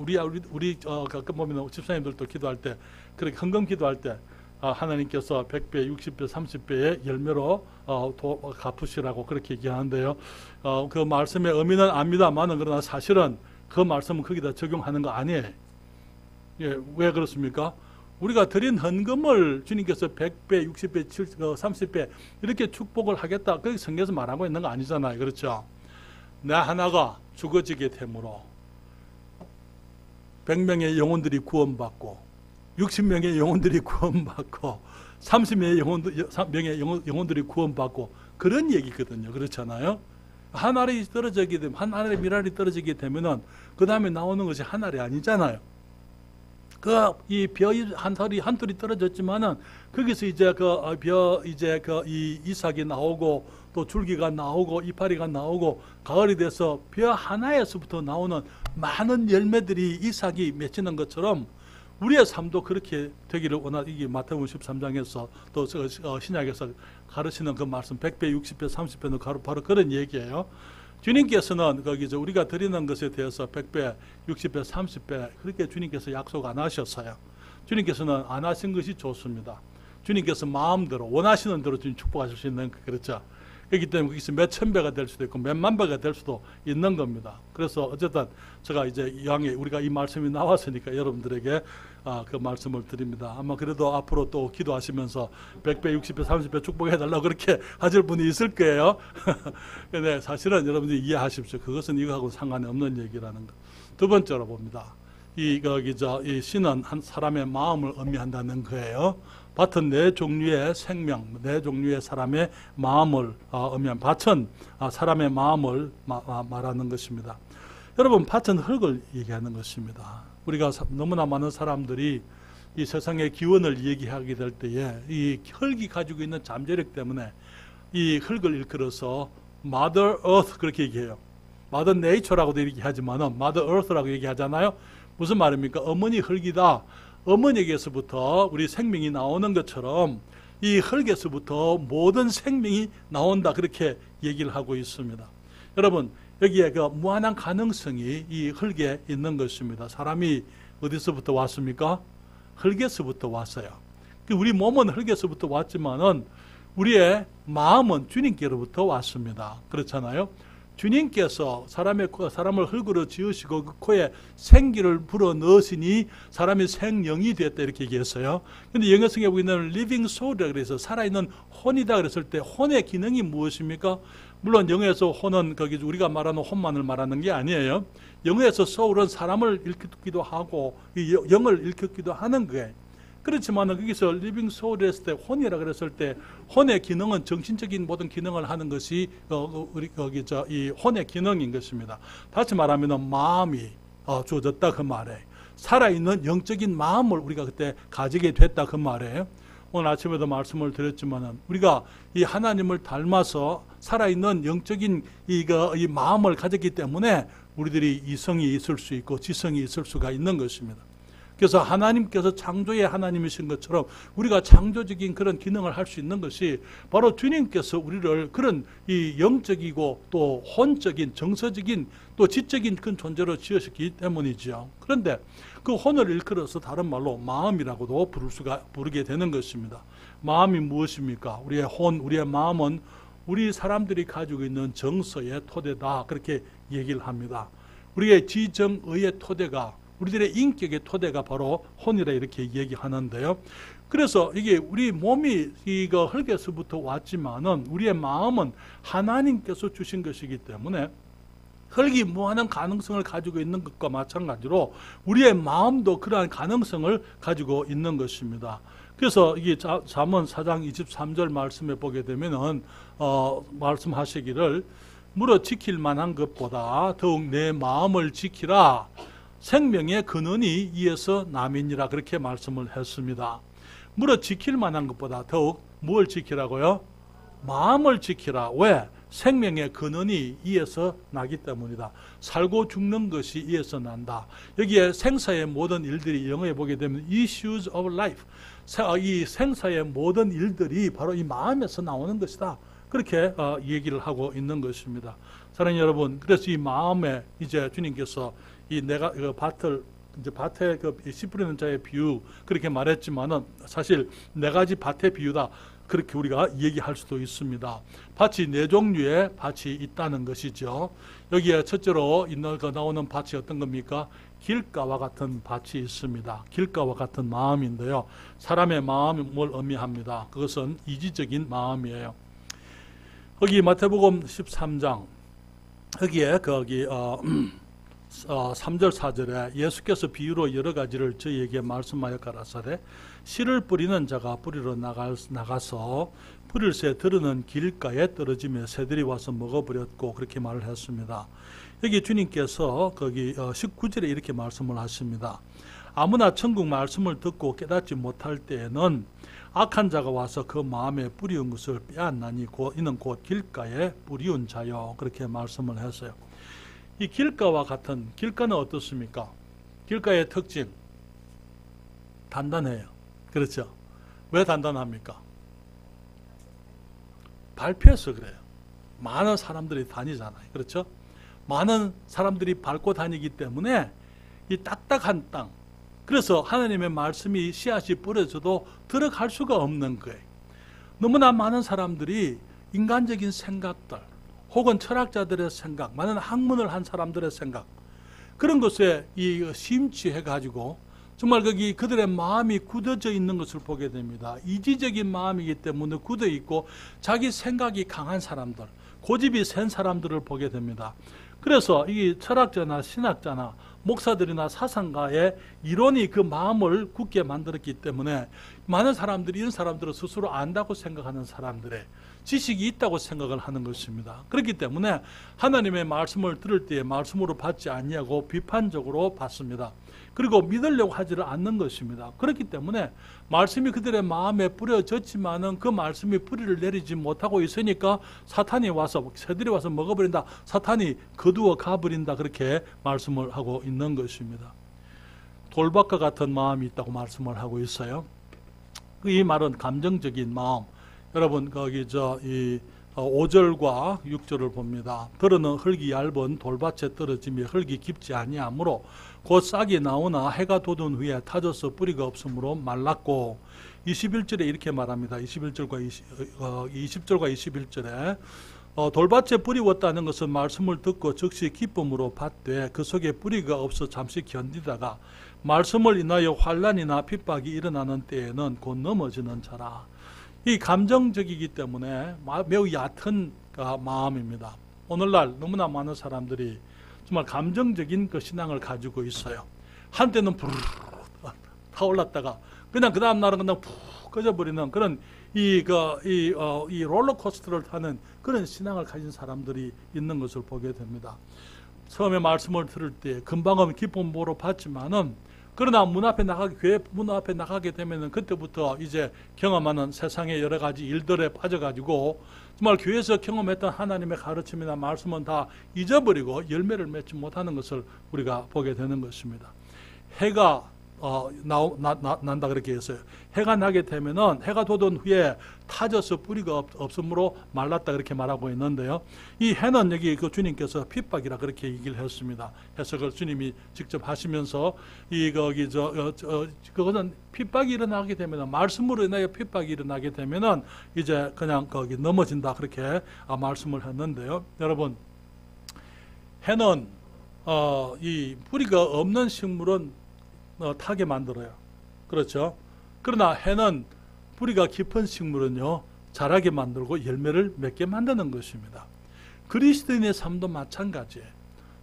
가끔 보면 집사님들도 기도할 때, 그렇게 헌금 기도할 때 하나님께서 100배, 60배, 30배의 열매로 갚으시라고 그렇게 얘기하는데요. 그 말씀의 의미는 압니다만은 그러나 사실은 그 말씀은 거기다 적용하는 거 아니에요. 예, 왜 그렇습니까? 우리가 드린 헌금을 주님께서 100배, 60배, 30배 이렇게 축복을 하겠다, 그렇게 성경에서 말하고 있는 거 아니잖아요. 그렇죠? 내 하나가 죽어지게 되므로 100명의 영혼들이 구원받고 60명의 영혼들이 구원받고 30명의 영혼들이 구원받고 그런 얘기거든요. 그렇잖아요. 한 알이 떨어지게 되면 한 알의 밀알이 떨어지게 되면은 그 다음에 나오는 것이 한 알이 아니잖아요. 이 벼 한 털이 떨어졌지만은 거기서 이제 이 이삭이 나오고 또 줄기가 나오고 이파리가 나오고 가을이 돼서 벼 하나에서부터 나오는 많은 열매들이 이삭이 맺히는 것처럼 우리의 삶도 그렇게 되기를 이게 마태복음 13장에서 또 신약에서 가르치는 그 말씀 100배, 60배, 30배는 바로 그런 얘기예요. 주님께서는 우리가 드리는 것에 대해서 100배, 60배, 30배 그렇게 주님께서 약속 안 하셨어요. 주님께서는 안 하신 것이 좋습니다. 주님께서 마음대로 원하시는 대로 주님 축복하실 수 있는 그렇죠. 그렇기 때문에 거기서 몇 천 배가 될 수도 있고 몇만 배가 될 수도 있는 겁니다. 그래서 어쨌든 제가 이제 이왕에 우리가 이 말씀이 나왔으니까 여러분들에게 그 말씀을 드립니다. 아마 그래도 앞으로 또 기도하시면서 100배, 60배, 30배 축복해달라고 그렇게 하실 분이 있을 거예요. 근데 사실은 여러분들이 이해하십시오. 그것은 이거하고 상관이 없는 얘기라는 거. 두 번째로 봅니다. 이 신은 한 사람의 마음을 의미한다는 거예요. 밭은 네 종류의 생명, 네 종류의 사람의 마음을 의미한 밭은 사람의 마음을 말하는 것입니다. 여러분, 밭은 흙을 얘기하는 것입니다. 우리가 너무나 많은 사람들이 이 세상의 기원을 얘기하게 될 때에 이 흙이 가지고 있는 잠재력 때문에 이 흙을 일컬어서 Mother Earth 그렇게 얘기해요. Mother Nature라고도 얘기하지만은 Mother Earth라고 얘기하잖아요. 무슨 말입니까? 어머니 흙이다. 어머니에게서부터 우리 생명이 나오는 것처럼 이 흙에서부터 모든 생명이 나온다. 그렇게 얘기를 하고 있습니다. 여러분, 여기에 그 무한한 가능성이 이 흙에 있는 것입니다. 사람이 어디서부터 왔습니까? 흙에서부터 왔어요. 우리 몸은 흙에서부터 왔지만은 우리의 마음은 주님께로부터 왔습니다. 그렇잖아요. 주님께서 사람을 흙으로 지으시고 그 코에 생기를 불어 넣으시니 사람이 생령이 되었다 이렇게 얘기했어요. 그런데 영어성에 보이는 living soul이라 그래서 살아있는 혼이다 그랬을 때 혼의 기능이 무엇입니까? 물론 영어에서 혼은 우리가 말하는 혼만을 말하는 게 아니에요. 영어에서 soul은 사람을 일컫기도 하고 영을 일컫기도 하는 거예요. 그렇지만 거기서 living soul 했을 때 혼이라 그랬을 때 혼의 기능은 정신적인 모든 기능을 하는 것이 이 혼의 기능인 것입니다. 다시 말하면 마음이 주어졌다 그 말이에요. 살아있는 영적인 마음을 우리가 그때 가지게 됐다 그 말이에요. 오늘 아침에도 말씀을 드렸지만은 우리가 이 하나님을 닮아서 살아있는 영적인 이 마음을 가졌기 때문에 우리들이 이성이 있을 수 있고 지성이 있을 수가 있는 것입니다. 그래서 하나님께서 창조의 하나님이신 것처럼 우리가 창조적인 그런 기능을 할 수 있는 것이 바로 주님께서 우리를 그런 이 영적이고 또 혼적인 정서적인 또 지적인 큰 존재로 지으셨기 때문이죠. 그런데 그 혼을 일컬어서 다른 말로 마음이라고도 부르게 되는 것입니다. 마음이 무엇입니까? 우리의 혼, 우리의 마음은 우리 사람들이 가지고 있는 정서의 토대다 그렇게 얘기를 합니다. 우리의 지정의의 토대가 우리들의 인격의 토대가 바로 혼이라 이렇게 얘기하는데요. 그래서 이게 우리 몸이 이거 흙에서부터 왔지만은 우리의 마음은 하나님께서 주신 것이기 때문에 흙이 무한한 가능성을 가지고 있는 것과 마찬가지로 우리의 마음도 그러한 가능성을 가지고 있는 것입니다. 그래서 이게 잠언 4장 23절 말씀에 보게 되면은 말씀하시기를 물어 지킬 만한 것보다 더욱 내 마음을 지키라. 생명의 근원이 이에서 남이니라 그렇게 말씀을 했습니다. 물어 지킬 만한 것보다 더욱 뭘 지키라고요? 마음을 지키라. 왜? 생명의 근원이 이에서 나기 때문이다. 살고 죽는 것이 이에서 난다. 여기에 생사의 모든 일들이 영어에 보게 되면 issues of life. 이 생사의 모든 일들이 바로 이 마음에서 나오는 것이다. 그렇게 얘기를 하고 있는 것입니다. 사랑하는 여러분, 그래서 이 마음에 이제 주님께서 이 내가 밭을 이제 밭에 씨 뿌리는 자의 비유 그렇게 말했지만은 사실 네 가지 밭의 비유다 그렇게 우리가 얘기할 수도 있습니다. 밭이 네 종류의 밭이 있다는 것이죠. 여기에 첫째로 나오는 밭이 어떤 겁니까? 길가와 같은 밭이 있습니다. 길가와 같은 마음인데요. 사람의 마음을 의미합니다. 그것은 이지적인 마음이에요. 여기 마태복음 13장 여기에 3절 4절에 예수께서 비유로 여러 가지를 저희에게 말씀하여 가라사대 씨를 뿌리는 자가 뿌리러 나가서 뿌릴 새 들으는 길가에 떨어지며 새들이 와서 먹어버렸고 그렇게 말을 했습니다. 여기 주님께서 거기 19절에 이렇게 말씀을 하십니다. 아무나 천국 말씀을 듣고 깨닫지 못할 때에는 악한 자가 와서 그 마음에 뿌리운 것을 빼앗나니 이는 곧 길가에 뿌리운 자요. 그렇게 말씀을 했어요. 이 길가와 같은, 길가는 어떻습니까? 길가의 특징, 단단해요. 그렇죠? 왜 단단합니까? 밟혀서 그래요. 많은 사람들이 다니잖아요. 그렇죠? 많은 사람들이 밟고 다니기 때문에 이 딱딱한 땅, 그래서 하나님의 말씀이 씨앗이 뿌려져도 들어갈 수가 없는 거예요. 너무나 많은 사람들이 인간적인 생각들 혹은 철학자들의 생각, 많은 학문을 한 사람들의 생각, 그런 것에 심취해가지고 정말 거기 그들의 마음이 굳어져 있는 것을 보게 됩니다. 이지적인 마음이기 때문에 굳어 있고 자기 생각이 강한 사람들, 고집이 센 사람들을 보게 됩니다. 그래서 이 철학자나 신학자나 목사들이나 사상가의 이론이 그 마음을 굳게 만들었기 때문에 많은 사람들이 이런 사람들을 스스로 안다고 생각하는 사람들의 지식이 있다고 생각을 하는 것입니다. 그렇기 때문에 하나님의 말씀을 들을 때에 말씀으로 받지 아니하고 비판적으로 받습니다. 그리고 믿으려고 하지를 않는 것입니다. 그렇기 때문에 말씀이 그들의 마음에 뿌려졌지만은 그 말씀이 뿌리를 내리지 못하고 있으니까 사탄이 와서, 새들이 와서 먹어버린다, 사탄이 거두어 가버린다, 그렇게 말씀을 하고 있는 것입니다. 돌박과 같은 마음이 있다고 말씀을 하고 있어요. 이 말은 감정적인 마음. 여러분 거기 5절과 6절을 봅니다. 들어는 흙이 얇은 돌밭에 떨어지며 흙이 깊지 아니하므로 곧 싹이 나오나 해가 돋은 후에 타져서 뿌리가 없으므로 말랐고, 21절에 이렇게 말합니다. 20절과 21절에 돌밭에 뿌리웠다는 것은 말씀을 듣고 즉시 기쁨으로 받되 그 속에 뿌리가 없어 잠시 견디다가 말씀을 인하여 환난이나 핍박이 일어나는 때에는 곧 넘어지는 자라. 이 감정적이기 때문에 매우 얕은 마음입니다. 오늘날 너무나 많은 사람들이 정말 감정적인 그 신앙을 가지고 있어요. 한때는 부르르 타올랐다가 그냥 그 다음 날은 그냥 푹 꺼져버리는 그런 이 롤러코스터를 타는 그런 신앙을 가진 사람들이 있는 것을 보게 됩니다. 처음에 말씀을 들을 때 금방은 기쁨으로 받지만은, 그러나 교회 문 앞에 나가게 되면은 그때부터 이제 경험하는 세상의 여러 가지 일들에 빠져가지고 정말 교회에서 경험했던 하나님의 가르침이나 말씀은 다 잊어버리고 열매를 맺지 못하는 것을 우리가 보게 되는 것입니다. 해가 난다 그렇게 했어요. 해가 나게 되면은 해가 돋은 후에 타져서 뿌리가 없으므로 말랐다 그렇게 말하고 있는데요. 이 해는 여기 그 주님께서 핍박이라 그렇게 얘기를 했습니다. 해석을 주님이 직접 하시면서 그것은 핍박이 일어나게 되면은, 말씀으로 인하여 핍박이 일어나게 되면은 이제 그냥 거기 넘어진다 그렇게 말씀을 했는데요. 여러분, 해는 이 뿌리가 없는 식물은 타게 만들어요. 그렇죠? 그러나 해는 뿌리가 깊은 식물은요, 자라게 만들고 열매를 맺게 만드는 것입니다. 그리스도인의 삶도 마찬가지예요.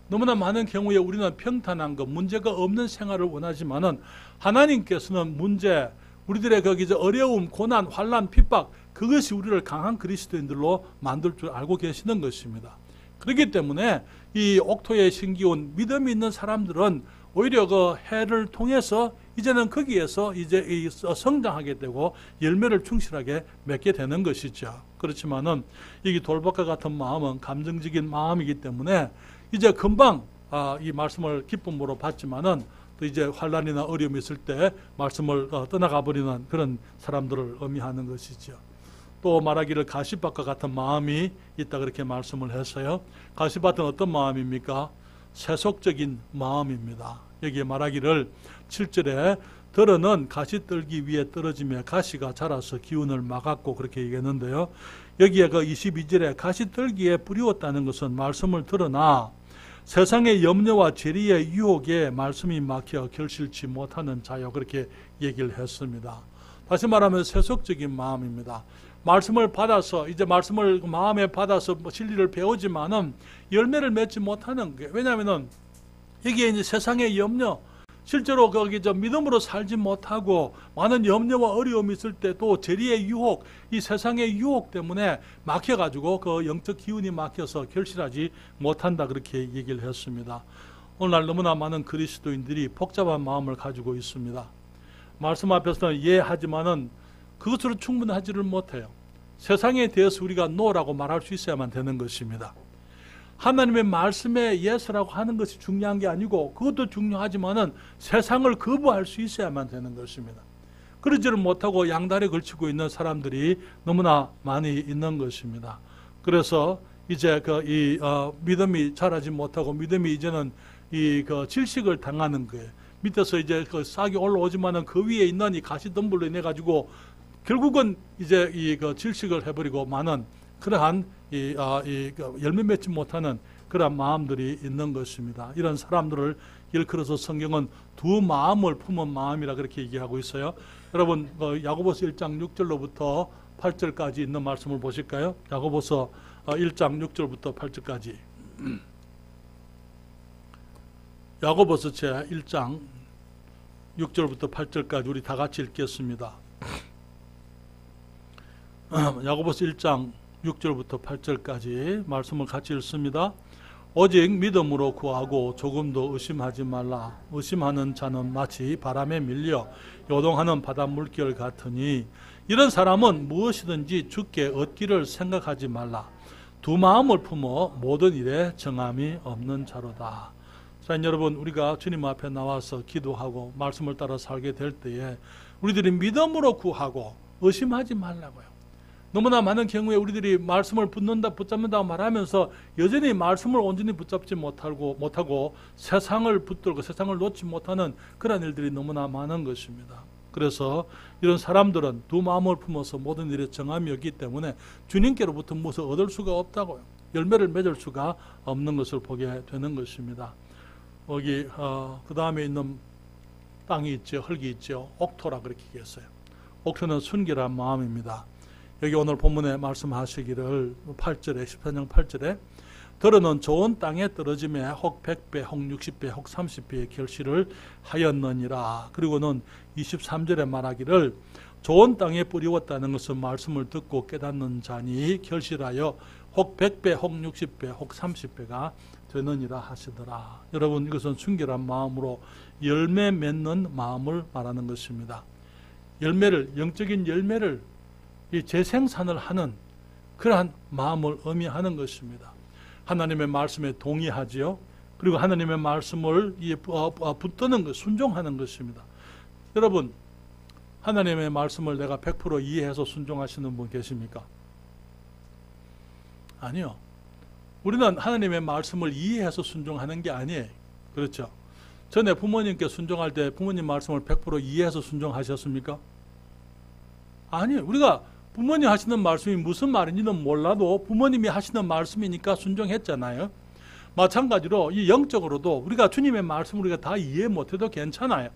너무나 많은 경우에 우리는 평탄한 것, 문제가 없는 생활을 원하지만은 하나님께서는 문제, 우리들의 어려움, 고난, 환난, 핍박, 그것이 우리를 강한 그리스도인들로 만들 줄 알고 계시는 것입니다. 그렇기 때문에 이 옥토에 심기온 믿음이 있는 사람들은 오히려 그 해를 통해서 이제는 거기에서 이제 성장하게 되고 열매를 충실하게 맺게 되는 것이죠. 그렇지만은 이 돌박과 같은 마음은 감정적인 마음이기 때문에 이제 금방 이 말씀을 기쁨으로 받지만은 또 이제 환난이나 어려움이 있을 때 말씀을 떠나가 버리는 그런 사람들을 의미하는 것이죠. 또 말하기를 가시밭과 같은 마음이 있다 그렇게 말씀을 했어요. 가시밭은 어떤 마음입니까? 세속적인 마음입니다. 여기에 말하기를 7절에 들어는 가시떨기 위에 떨어지며 가시가 자라서 기운을 막았고 그렇게 얘기했는데요. 여기에 그 22절에 가시떨기에 뿌리웠다는 것은 말씀을 들으나 세상의 염려와 죄리의 유혹에 말씀이 막혀 결실치 못하는 자요, 그렇게 얘기를 했습니다. 다시 말하면 세속적인 마음입니다. 말씀을 받아서 이제 말씀을 마음에 받아서 진리를 배우지만은 열매를 맺지 못하는 게, 왜냐하면은 여기에 이제 세상의 염려, 실제로 거기 믿음으로 살지 못하고 많은 염려와 어려움이 있을 때 또 재리의 유혹, 이 세상의 유혹 때문에 막혀가지고 그 영적 기운이 막혀서 결실하지 못한다, 그렇게 얘기를 했습니다. 오늘날 너무나 많은 그리스도인들이 복잡한 마음을 가지고 있습니다. 말씀 앞에서는 이해하지만은 그것으로 충분하지를 못해요. 세상에 대해서 우리가 노라고 말할 수 있어야만 되는 것입니다. 하나님의 말씀에 예스라고 하는 것이 중요한 게 아니고, 그것도 중요하지만은 세상을 거부할 수 있어야만 되는 것입니다. 그러지를 못하고 양다리 걸치고 있는 사람들이 너무나 많이 있는 것입니다. 그래서 이제 믿음이 자라지 못하고 믿음이 이제는 질식을 당하는 거예요. 밑에서 이제 싹이 올라오지만은 그 위에 있는 이 가시덤불로 인해 가지고 결국은 이제 질식을 해버리고 많은 그러한 열매 맺지 못하는 그러한 마음들이 있는 것입니다. 이런 사람들을 일컬어서 성경은 두 마음을 품은 마음이라 그렇게 얘기하고 있어요. 여러분 야고보서 1장 6절로부터 8절까지 있는 말씀을 보실까요? 야고보서 1장 6절부터 8절까지. 야고보서 제 1장 6절부터 8절까지 우리 다 같이 읽겠습니다. 야고보서 1장 6절부터 8절까지 말씀을 같이 읽습니다. 오직 믿음으로 구하고 조금도 의심하지 말라. 의심하는 자는 마치 바람에 밀려 요동하는 바닷물결 같으니 이런 사람은 무엇이든지 주께 얻기를 생각하지 말라. 두 마음을 품어 모든 일에 정함이 없는 자로다. 자, 여러분, 우리가 주님 앞에 나와서 기도하고 말씀을 따라 살게 될 때에 우리들이 믿음으로 구하고 의심하지 말라고요. 너무나 많은 경우에 우리들이 말씀을 붙잡는다 말하면서 여전히 말씀을 온전히 붙잡지 못하고 세상을 붙들고 세상을 놓지 못하는 그런 일들이 너무나 많은 것입니다. 그래서 이런 사람들은 두 마음을 품어서 모든 일에 정함이 없기 때문에 주님께로부터 무엇을 얻을 수가 없다고요. 열매를 맺을 수가 없는 것을 보게 되는 것입니다. 여기 그 다음에 있는 땅이 있죠. 흙이 있죠. 옥토라 그렇게 얘기했어요. 옥토는 순결한 마음입니다. 여기 오늘 본문에 말씀하시기를 8절에 14장 8절에 들어는 좋은 땅에 떨어짐에 혹 100배, 혹 60배, 혹 30배의 결실을 하였느니라. 그리고는 23절에 말하기를 좋은 땅에 뿌리웠다는 것은 말씀을 듣고 깨닫는 자니 결실하여 혹 100배, 혹 60배, 혹 30배가 되느니라 하시더라. 여러분, 이것은 순결한 마음으로 열매 맺는 마음을 말하는 것입니다. 영적인 열매를 재생산을 하는 그러한 마음을 의미하는 것입니다. 하나님의 말씀에 동의하지요. 그리고 하나님의 말씀을 붙드는 것, 순종하는 것입니다. 여러분, 하나님의 말씀을 내가 100% 이해해서 순종하시는 분 계십니까? 아니요. 우리는 하나님의 말씀을 이해해서 순종하는 게 아니에요. 그렇죠? 전에 부모님께 순종할 때 부모님 말씀을 100% 이해해서 순종하셨습니까? 아니요. 우리가 부모님 하시는 말씀이 무슨 말인지는 몰라도 부모님이 하시는 말씀이니까 순종했잖아요. 마찬가지로 이 영적으로도 우리가 주님의 말씀을 우리가 다 이해 못해도 괜찮아요.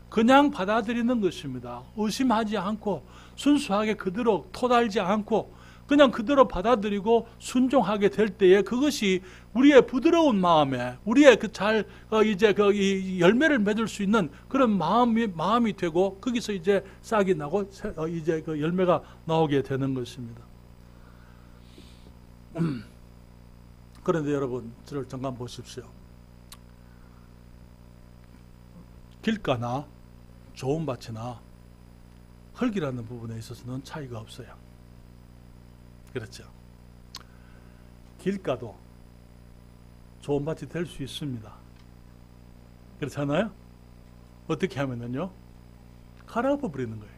그냥 받아들이는 것입니다. 의심하지 않고 순수하게 그대로 토달지 않고 그냥 그대로 받아들이고 순종하게 될 때에 그것이 우리의 부드러운 마음에 우리의 이 열매를 맺을 수 있는 그런 마음이 되고 거기서 이제 싹이 나고 이제 그 열매가 나오게 되는 것입니다. 그런데 여러분, 저를 잠깐 보십시오. 길가나 좋은 밭이나 흙이라는 부분에 있어서는 차이가 없어요. 그렇죠. 길가도 좋은 밭이 될 수 있습니다. 그렇잖아요? 어떻게 하면은요? 갈아엎어 버리는 거예요.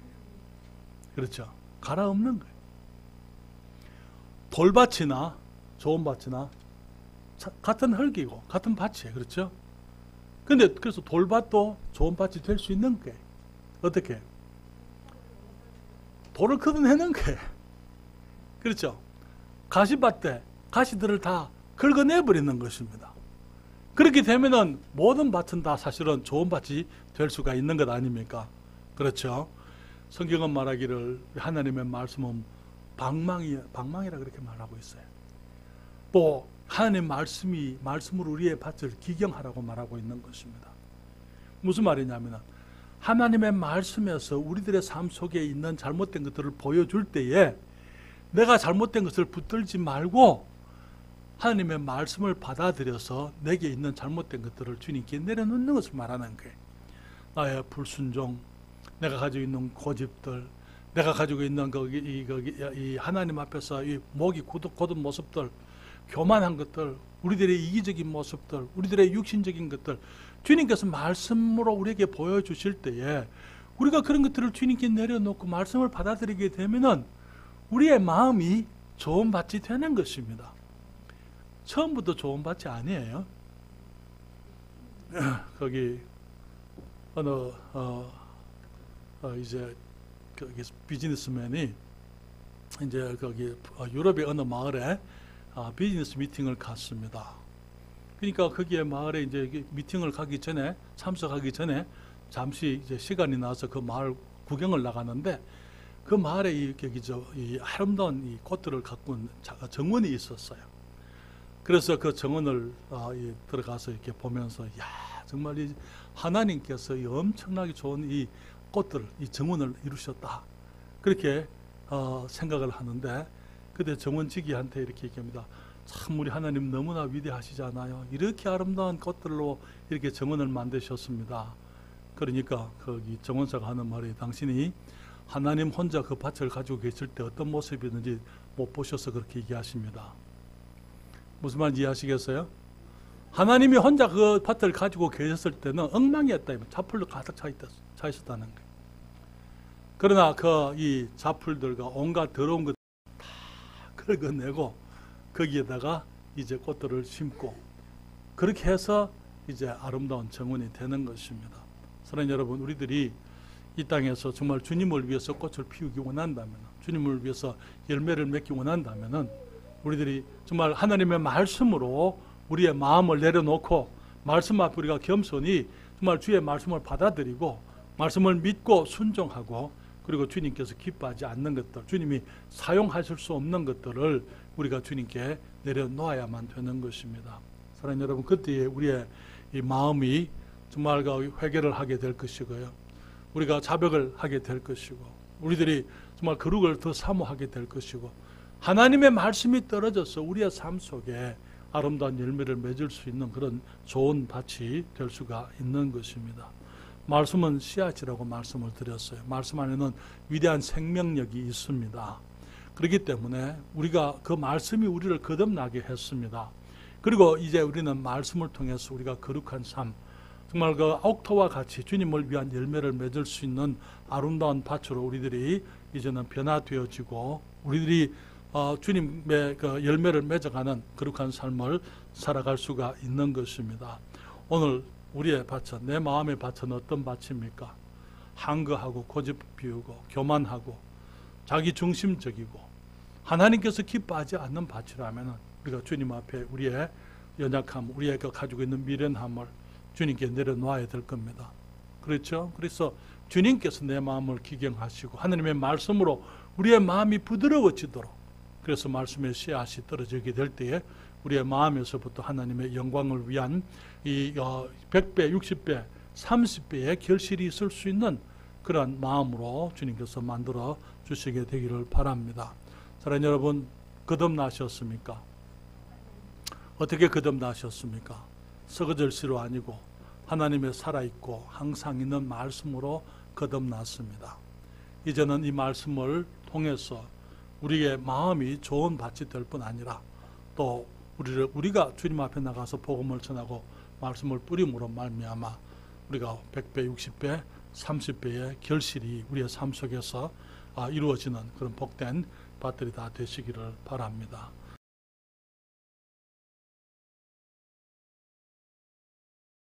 그렇죠. 갈아엎는 거예요. 돌밭이나 좋은 밭이나 같은 흙이고 같은 밭이에요. 그렇죠? 근데 그래서 돌밭도 좋은 밭이 될 수 있는 거예요. 어떻게? 돌을 걷어내는 거예요. 그렇죠? 가시밭 때 가시들을 다 긁어내버리는 것입니다. 그렇게 되면은 모든 밭은 다 사실은 좋은 밭이 될 수가 있는 것 아닙니까? 그렇죠? 성경은 말하기를 하나님의 말씀은 방망이라 그렇게 말하고 있어요. 또 하나님 말씀으로 우리의 밭을 기경하라고 말하고 있는 것입니다. 무슨 말이냐면 하나님의 말씀에서 우리들의 삶 속에 있는 잘못된 것들을 보여줄 때에 내가 잘못된 것을 붙들지 말고 하나님의 말씀을 받아들여서 내게 있는 잘못된 것들을 주님께 내려놓는 것을 말하는 거예요. 나의 불순종, 내가 가지고 있는 고집들, 내가 가지고 있는 이 하나님 앞에서 이 목이 곧은 모습들, 교만한 것들, 우리들의 이기적인 모습들, 우리들의 육신적인 것들, 주님께서 말씀으로 우리에게 보여주실 때에 우리가 그런 것들을 주님께 내려놓고 말씀을 받아들이게 되면은 우리의 마음이 좋은 밭이 되는 것입니다. 처음부터 좋은 밭이 아니에요. 거기 어느 이제 거기 비즈니스맨이 이제 거기 유럽의 어느 마을에 비즈니스 미팅을 갔습니다. 그러니까 거기에 마을에 이제 미팅을 가기 전에 참석하기 전에 잠시 이제 시간이 나서 그 마을 구경을 나가는데 그 마을에 이 아름다운 이 꽃들을 가꾼 정원이 있었어요. 그래서 그 정원을 들어가서 이렇게 보면서 야 정말 이 하나님께서 이 엄청나게 좋은 이 꽃들, 이 정원을 이루셨다. 그렇게 생각을 하는데 그때 정원지기한테 이렇게 얘기합니다. 참 우리 하나님 너무나 위대하시잖아요. 이렇게 아름다운 꽃들로 이렇게 정원을 만드셨습니다. 그러니까 거기 정원사가 하는 말이 당신이 하나님 혼자 그 밭을 가지고 계실 때 어떤 모습이었는지 못 보셔서 그렇게 얘기하십니다. 무슨 말인지 이해하시겠어요? 하나님이 혼자 그 밭을 가지고 계셨을 때는 엉망이었다. 잡풀로 가득 차 있었다는 거예요. 그러나 이 잡풀들과 온갖 더러운 것 다 긁어내고 거기에다가 이제 꽃들을 심고 그렇게 해서 이제 아름다운 정원이 되는 것입니다. 사랑하는 여러분, 우리들이 이 땅에서 정말 주님을 위해서 꽃을 피우기 원한다면, 주님을 위해서 열매를 맺기 원한다면 우리들이 정말 하나님의 말씀으로 우리의 마음을 내려놓고 말씀 앞에 우리가 겸손히 정말 주의 말씀을 받아들이고 말씀을 믿고 순종하고 그리고 주님께서 기뻐하지 않는 것들, 주님이 사용하실 수 없는 것들을 우리가 주님께 내려놓아야만 되는 것입니다. 사랑하는 여러분, 그때에 우리의 이 마음이 정말 회개를 하게 될 것이고요. 우리가 자백을 하게 될 것이고 우리들이 정말 거룩을 더 사모하게 될 것이고 하나님의 말씀이 떨어져서 우리의 삶 속에 아름다운 열매를 맺을 수 있는 그런 좋은 밭이 될 수가 있는 것입니다. 말씀은 씨앗이라고 말씀을 드렸어요. 말씀 안에는 위대한 생명력이 있습니다. 그렇기 때문에 우리가 그 말씀이 우리를 거듭나게 했습니다. 그리고 이제 우리는 말씀을 통해서 우리가 거룩한 삶, 정말 그 옥토와 같이 주님을 위한 열매를 맺을 수 있는 아름다운 밭으로 우리들이 이제는 변화되어지고 우리들이 주님의 그 열매를 맺어가는 거룩한 삶을 살아갈 수가 있는 것입니다. 오늘 우리의 밭은, 내 마음의 밭은 어떤 밭입니까? 한거하고 고집 피우고 교만하고 자기 중심적이고 하나님께서 기뻐하지 않는 밭이라면 우리가 주님 앞에 우리의 연약함, 우리의 가지고 있는 미련함을 주님께 내려놓아야 될 겁니다. 그렇죠? 그래서 주님께서 내 마음을 기경하시고 하나님의 말씀으로 우리의 마음이 부드러워지도록, 그래서 말씀의 씨앗이 떨어지게 될 때에 우리의 마음에서부터 하나님의 영광을 위한 이 100배, 60배, 30배의 결실이 있을 수 있는 그러한 마음으로 주님께서 만들어 주시게 되기를 바랍니다. 사랑하는 여러분, 거듭나셨습니까? 어떻게 거듭나셨습니까? 썩어질 씨로 아니고 하나님의 살아있고 항상 있는 말씀으로 거듭났습니다. 이제는 이 말씀을 통해서 우리의 마음이 좋은 밭이 될 뿐 아니라 또 우리가 주님 앞에 나가서 복음을 전하고 말씀을 뿌림으로 말미암아 우리가 100배, 60배, 30배의 결실이 우리의 삶 속에서 이루어지는 그런 복된 밭들이 다 되시기를 바랍니다.